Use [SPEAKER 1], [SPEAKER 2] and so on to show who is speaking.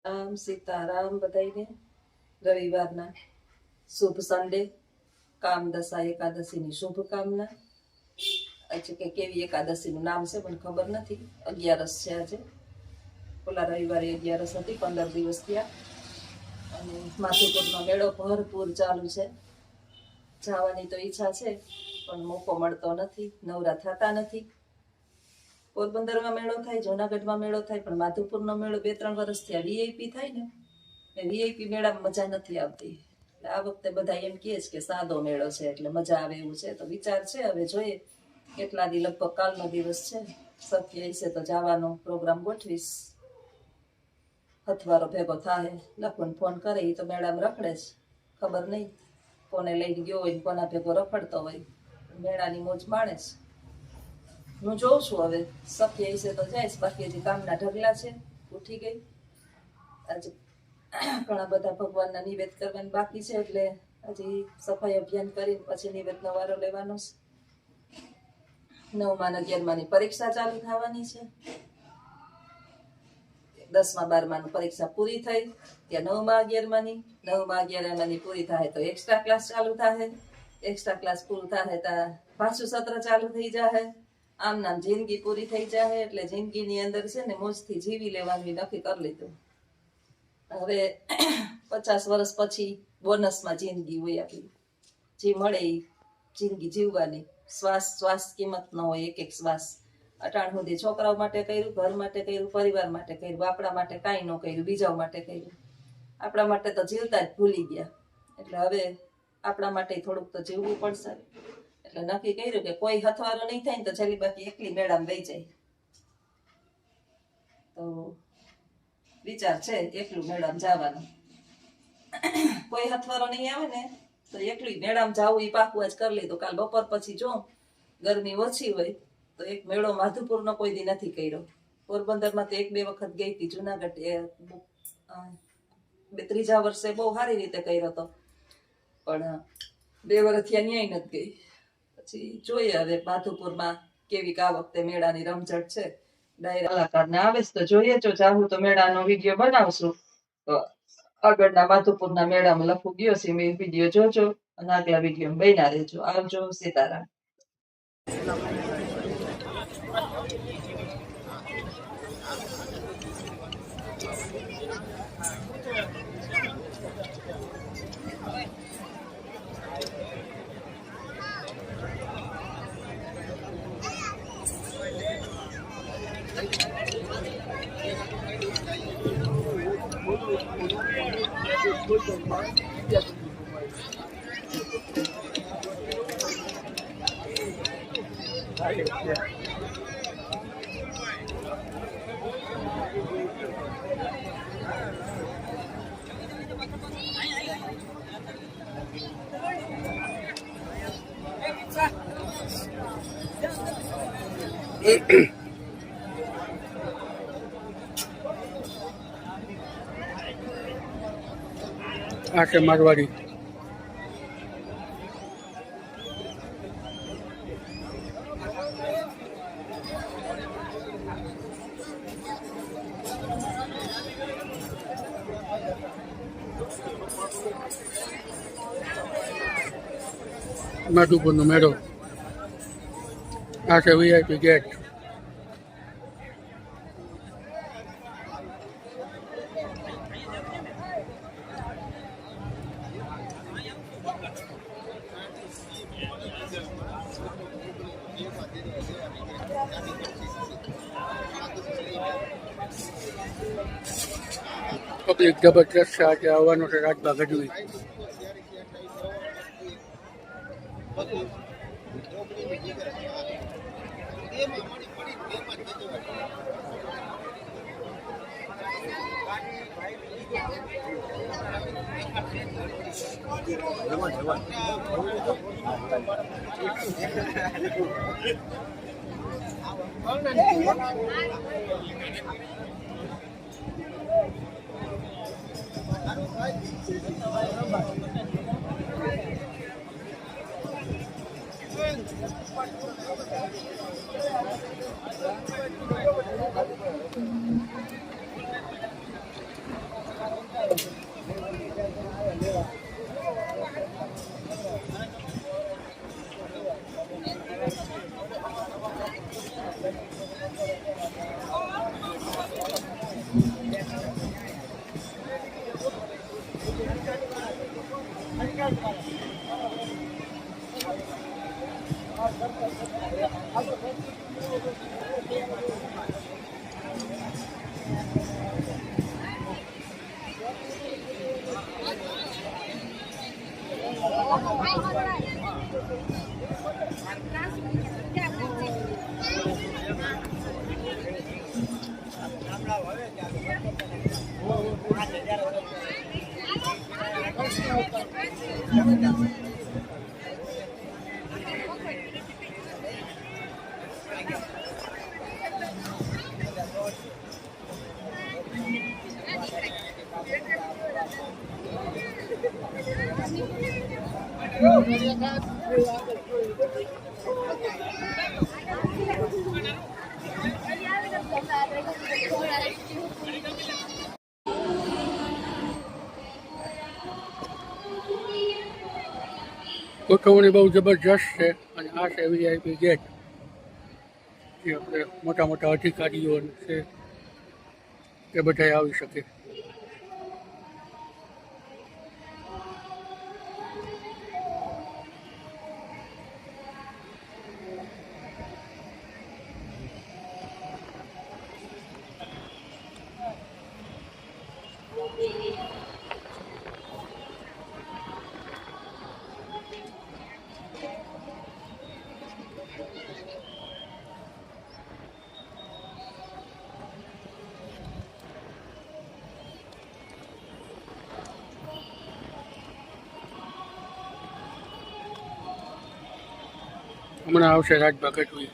[SPEAKER 1] રામ સીતારામ બધાઈને રવિવારના શુભ સન્ડે કામદશા એકાદશીની શુભકામના. આજે કે કેવી એકાદશીનું નામ છે પણ ખબર નથી. 11 છે આજે. ઓલા રવિવારે 11 હતી, 15 દિવસ થયા. અને માથુપુરનો મેળો ભરપૂર ચાલુ છે. જવાની તો ઈચ્છા છે પણ મોકો મળતો નથી, નવરા થતા નથી. પોરબંદરમાં મેળો થાય, જૂનાગઢમાં મેળો થાય, પણ માધુપુરનો મેળો 2-3 વર્ષથી આ વીઆઈપી થાય ને, એ વીઆઈપી મેળામાં મજા નથી આવતી. એટલે આ વખતે બધા એમ કહે છે કે સાદો મેળો છે એટલે મજા આવે એવું છે. તો વિચાર છે, હવે જોઈએ કેટલા દી, લગભગ કાલનો દિવસ છે, શક્ય હશે તો જવાનો પ્રોગ્રામ ગોઠવીશ. હથવારો ભેગો થાય, લખુને ફોન કરે, એ તો મેળામાં રખડે છે, ખબર નહીં કોને લઈને ગયો હોય, કોના ભેગો રખડતો હોય, મેળાની મોજ માણે છે. હું જોઉં છું, હવે શક્ય હશે તો જઈશ, બાકી હજી કામના ઢગલા છે. ઉઠી ગઈ આજે, ઘણા બધા ભગવાનના નિવેદ કરવાની બાકી છે, એટલે હજી સફાઈ અભિયાન કરીને પછી નિવેદનો વારો લેવાનો છે. 9મા અને 11માની પરીક્ષા ચાલુ થવાની છે. 10મા 12માની પરીક્ષા પૂરી થઈ ત્યાં 9મા 11માની, 9મા 11માની પૂરી થાય તો એક્સ્ટ્રા ક્લાસ ચાલુ થાય. એક્સ્ટ્રા ક્લાસ પૂરું થાય તો પાછું સત્ર ચાલુ થઈ જાય. આમ નામ જિંદગી પૂરી થઈ જાય. એટલે જિંદગીની અંદર છે ને મોજથી જીવી લેવાનું નક્કી કરી લીધું. હવે 50 વર્ષ પછી બોનસમાં જિંદગી હોય આપણી, જે મળે એ જિંદગી જીવવાની. શ્વાસ કિંમત ન હોય, એક શ્વાસ. અટાણ સુધી છોકરાઓ માટે કર્યું, ઘર માટે કર્યું, પરિવાર માટે કર્યું, આપણા માટે કાંઈ ન કર્યું, બીજાઓ માટે કર્યું. આપણા માટે તો જીવતા જ ભૂલી ગયા. એટલે હવે આપણા માટે થોડુંક તો જીવવું પડશે. એટલે નક્કી કર્યું કે કોઈ હથવારો નહીં થાય ને તો છેલ્લી બાકી એકલી મેળામાં વહી જાય. તો વિચાર છે એકલું મેળામાં જવાનું. કોઈ હથવારો નહીં આવે ને તો એકલી મેળામાં જવું એ પાકું જ કરી લીધું. કાલ બપોર પછી જો ગરમી ઓછી હોય તો એક મેળો માધુપુરનો કોઈ દી નથી કર્યો. પોરબંદરમાં તો 1-2 વખત ગઈ હતી. જુનાગઢ 3જા વર્ષે બહુ સારી રીતે કર્યો હતો, પણ 2 વર્ષ થયા ન્યાય નથી ગઈ. પછી જોઈએ હવે માધુપુરમાં કેવી આ વખતે મેળાની રમઝટ છે. ડાયરા કલાકારને આવે તો જોઈએ. જો ચાહું તો મેળાનો વિડીયો બનાવશું. તો આગળના માધુપુરના મેળામાં લખું ગયો છે મેં વિડીયો જોજો, અને આગલા વિડીયો બન્યા રહેજો. આવજો. સીતારામ.
[SPEAKER 2] આ છે મારવાડી. માધુપુરનો મેળો. આ છે વીઆઈપી ગેટ. પબ્લિક જબરજસ્ત છે. આજે આવવાનો છે રાજબા ગઢવી. ગોઠવણી બહુ જબરજસ્ત છે અને આ છે વીઆઈપી ગેટ. જે આપણે મોટા મોટા અધિકારીઓ છે એ બધા આવી શકે. હમણાં આવશે રાજભા ગઢવી.